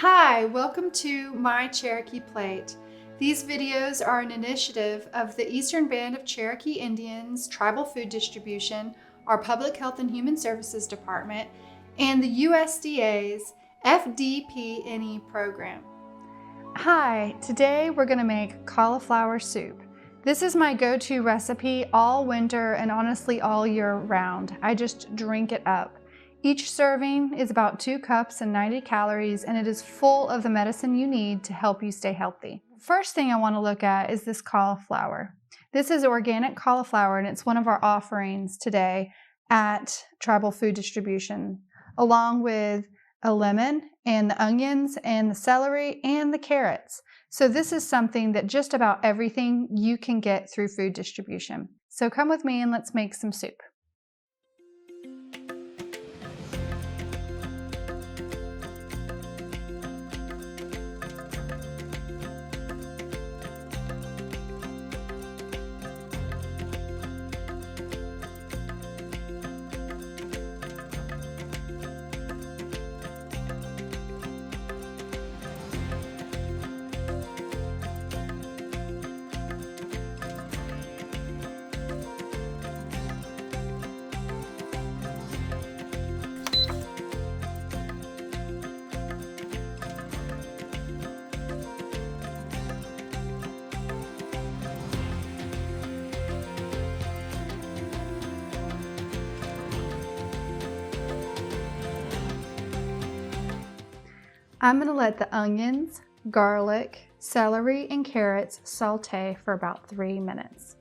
Hi, welcome to My Cherokee Plate. These videos are an initiative of the Eastern Band of Cherokee Indians Tribal Food Distribution, our Public Health and Human Services Department, and the USDA's FDPNE program. Hi, today we're going to make cauliflower soup. This is my go-to recipe all winter and honestly all year round. I just drink it up. Each serving is about 2 cups and 90 calories, and it is full of the medicine you need to help you stay healthy. First thing I want to look at is this cauliflower. This is organic cauliflower, and it's one of our offerings today at Tribal Food Distribution, along with a lemon and the onions and the celery and the carrots. So this is something that just about everything you can get through food distribution. So come with me and let's make some soup. I'm going to let the onions, garlic, celery, and carrots saute for about 3 minutes.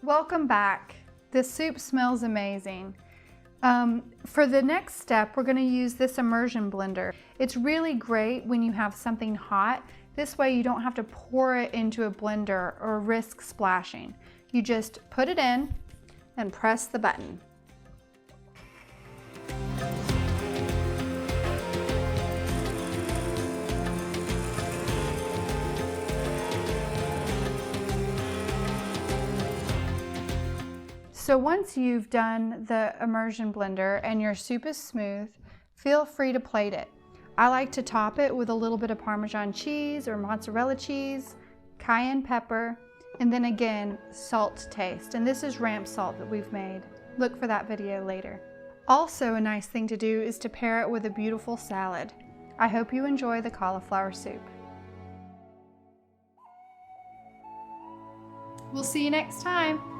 Welcome back. This soup smells amazing. For the next step, we're going to use this immersion blender. It's really great when you have something hot. This way you don't have to pour it into a blender or risk splashing. You just put it in and press the button. So once you've done the immersion blender and your soup is smooth, feel free to plate it. I like to top it with a little bit of Parmesan cheese or mozzarella cheese, cayenne pepper, and then again, salt to taste. And this is ramp salt that we've made. Look for that video later. Also, a nice thing to do is to pair it with a beautiful salad. I hope you enjoy the cauliflower soup. We'll see you next time.